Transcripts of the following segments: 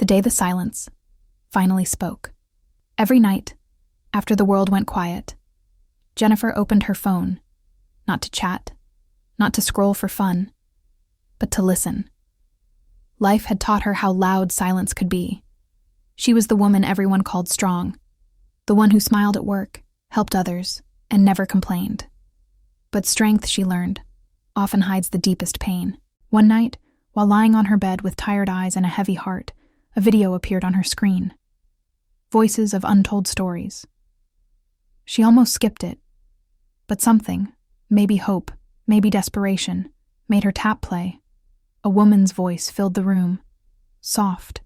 The day the silence finally spoke. Every night, after the world went quiet, Jennifer opened her phone, not to chat, not to scroll for fun, but to listen. Life had taught her how loud silence could be. She was the woman everyone called strong, the one who smiled at work, helped others, and never complained. But strength, she learned, often hides the deepest pain. One night, while lying on her bed with tired eyes and a heavy heart, a video appeared on her screen. Voices of untold stories. She almost skipped it, but something, maybe hope, maybe desperation, made her tap play. A woman's voice filled the room. Soft,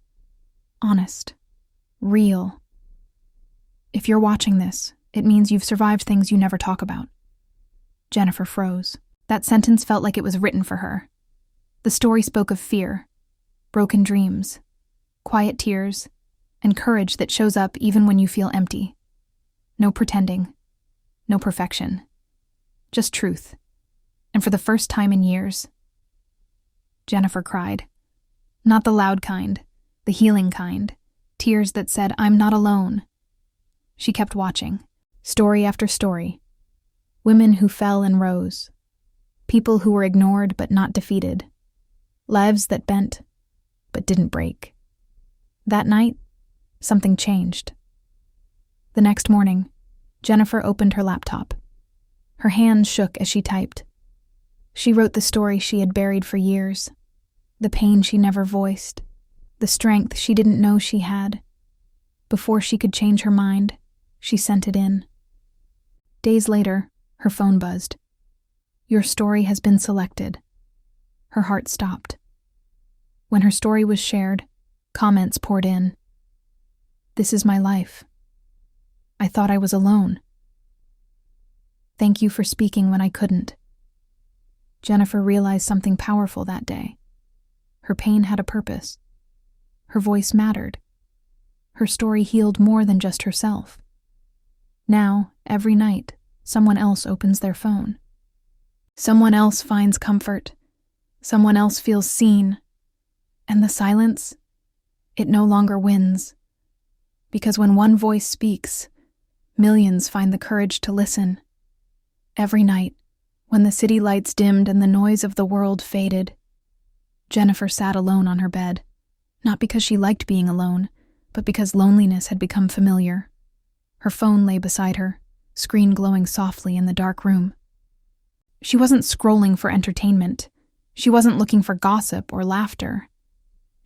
honest, real. If you're watching this, it means you've survived things you never talk about. Jennifer froze. That sentence felt like it was written for her. The story spoke of fear, broken dreams, quiet tears, and courage that shows up even when you feel empty. No pretending, no perfection, just truth. And for the first time in years, Jennifer cried. Not the loud kind, the healing kind, tears that said, "I'm not alone." She kept watching, story after story. Women who fell and rose. People who were ignored but not defeated. Lives that bent but didn't break. That night, something changed. The next morning, Jennifer opened her laptop. Her hands shook as she typed. She wrote the story she had buried for years, the pain she never voiced, the strength she didn't know she had. Before she could change her mind, she sent it in. Days later, her phone buzzed. "Your story has been selected." Her heart stopped. When her story was shared, comments poured in. "This is my life. I thought I was alone. Thank you for speaking when I couldn't." Jennifer realized something powerful that day. Her pain had a purpose. Her voice mattered. Her story healed more than just herself. Now, every night, someone else opens their phone. Someone else finds comfort. Someone else feels seen. And the silence, it no longer wins. Because when one voice speaks, millions find the courage to listen. Every night, when the city lights dimmed and the noise of the world faded, Jennifer sat alone on her bed, not because she liked being alone, but because loneliness had become familiar. Her phone lay beside her, screen glowing softly in the dark room. She wasn't scrolling for entertainment. She wasn't looking for gossip or laughter.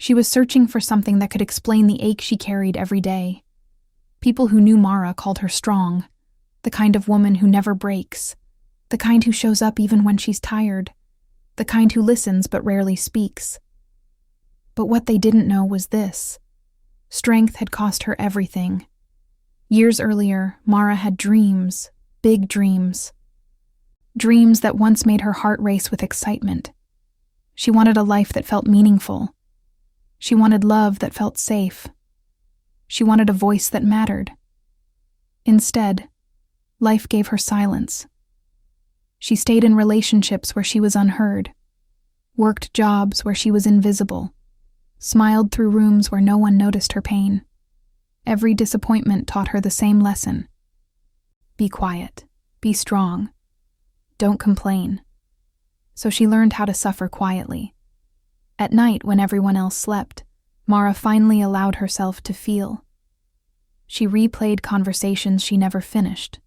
She was searching for something that could explain the ache she carried every day. People who knew Mara called her strong, the kind of woman who never breaks, the kind who shows up even when she's tired, the kind who listens but rarely speaks. But what they didn't know was this. Strength had cost her everything. Years earlier, Mara had dreams, big dreams. Dreams that once made her heart race with excitement. She wanted a life that felt meaningful. She wanted love that felt safe. She wanted a voice that mattered. Instead, life gave her silence. She stayed in relationships where she was unheard, worked jobs where she was invisible, smiled through rooms where no one noticed her pain. Every disappointment taught her the same lesson. Be quiet, be strong, don't complain. So she learned how to suffer quietly. At night, when everyone else slept, Mara finally allowed herself to feel. She replayed conversations she never finished,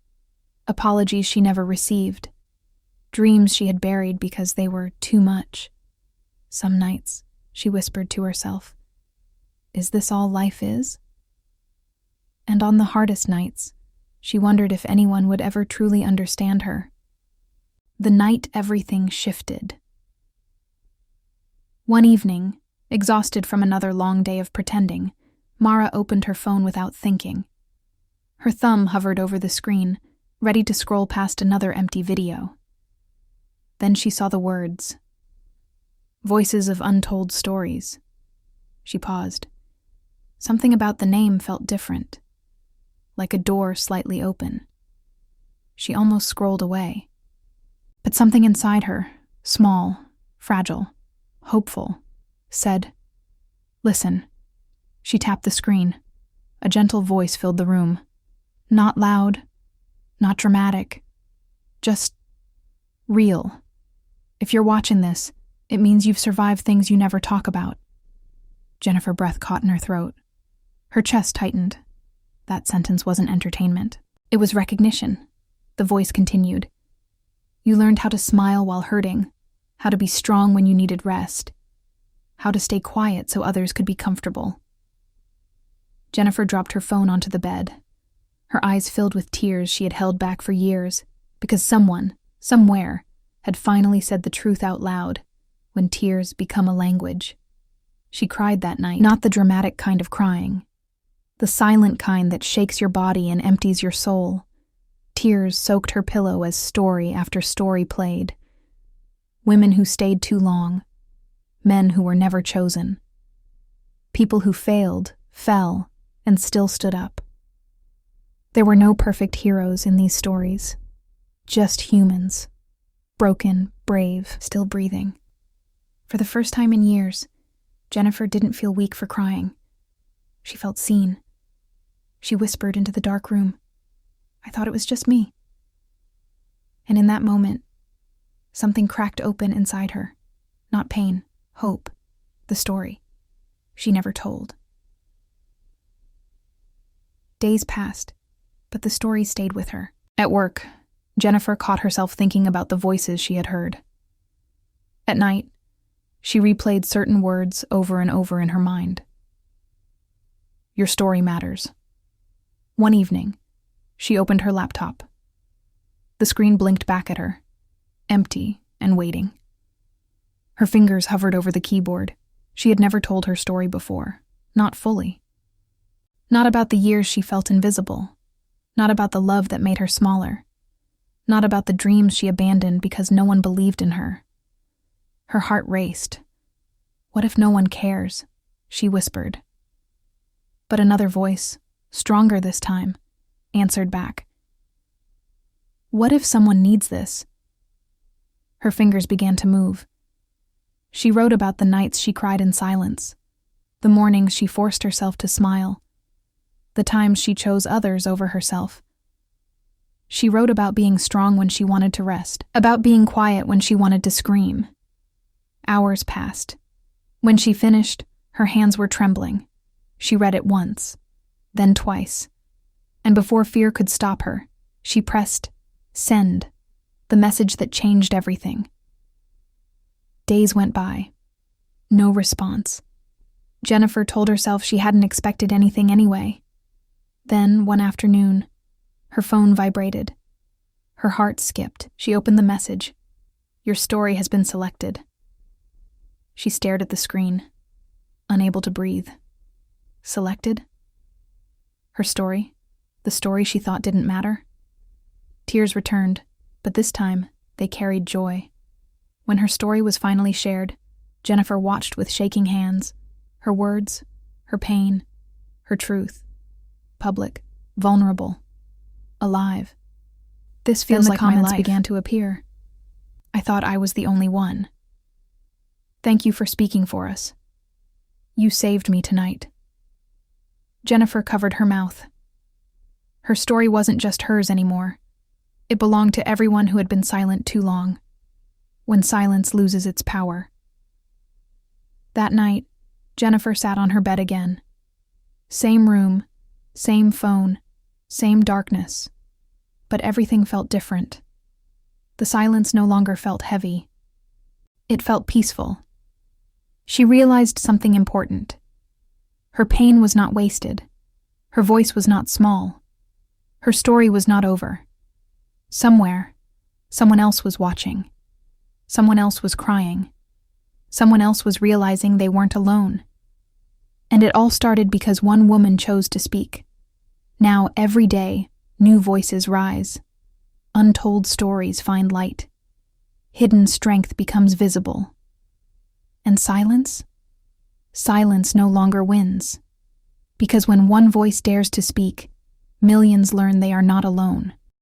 apologies she never received, dreams she had buried because they were too much. Some nights, she whispered to herself, "Is this all life is?" And on the hardest nights, she wondered if anyone would ever truly understand her. The night everything shifted. One evening, exhausted from another long day of pretending, Mara opened her phone without thinking. Her thumb hovered over the screen, ready to scroll past another empty video. Then she saw the words. Voices of untold stories. She paused. Something about the name felt different, like a door slightly open. She almost scrolled away. But something inside her, small, fragile, hopeful, said, "Listen, She tapped the screen. A gentle voice filled the room. Not loud, not dramatic, just real. If you're watching this, it means you've survived things you never talk about. Jennifer's breath caught in her throat. Her chest tightened. That sentence wasn't entertainment. It was recognition. The voice continued. You learned how to smile while hurting, how to be strong when you needed rest, how to stay quiet so others could be comfortable. Jennifer dropped her phone onto the bed. Her eyes filled with tears she had held back for years, because someone, somewhere, had finally said the truth out loud, when tears become a language. She cried that night, not the dramatic kind of crying, the silent kind that shakes your body and empties your soul. Tears soaked her pillow as story after story played. Women who stayed too long, men who were never chosen, people who failed, fell, and still stood up. There were no perfect heroes in these stories, just humans, broken, brave, still breathing. For the first time in years, Jennifer didn't feel weak for crying. She felt seen. She whispered into the dark room, I thought it was just me. And in that moment, something cracked open inside her. Not pain, hope, the story she never told. Days passed, but the story stayed with her. At work, Jennifer caught herself thinking about the voices she had heard. At night, she replayed certain words over and over in her mind. Your story matters. One evening, she opened her laptop. The screen blinked back at her, empty and waiting. Her fingers hovered over the keyboard. She had never told her story before, not fully. Not about the years she felt invisible, not about the love that made her smaller, not about the dreams she abandoned because no one believed in her. Her heart raced. What if no one cares? She whispered. But another voice, stronger this time, answered back. What if someone needs this? Her fingers began to move. She wrote about the nights she cried in silence, the mornings she forced herself to smile, the times she chose others over herself. She wrote about being strong when she wanted to rest, about being quiet when she wanted to scream. Hours passed. When she finished, her hands were trembling. She read it once, then twice, and before fear could stop her, she pressed send, the message that changed everything. Days went by. No response. Jennifer told herself she hadn't expected anything anyway. Then, one afternoon, her phone vibrated. Her heart skipped. She opened the message. Your story has been selected. She stared at the screen, unable to breathe. Selected? Her story? The story she thought didn't matter? Tears returned, but this time they carried joy. When her story was finally shared, Jennifer watched with shaking hands. Her words, her pain, her truth. Public, vulnerable, alive. This feels like comments my life began to appear. I thought I was the only one. Thank you for speaking for us. You saved me tonight. Jennifer covered her mouth. Her story wasn't just hers anymore. It belonged to everyone who had been silent too long, when silence loses its power. That night, Jennifer sat on her bed again. Same room, same phone, same darkness, but everything felt different. The silence no longer felt heavy. It felt peaceful. She realized something important. Her pain was not wasted. Her voice was not small. Her story was not over. Somewhere, someone else was watching. Someone else was crying. Someone else was realizing they weren't alone. And it all started because one woman chose to speak. Now, every day, new voices rise. Untold stories find light. Hidden strength becomes visible. And silence? Silence no longer wins. Because when one voice dares to speak, millions learn they are not alone.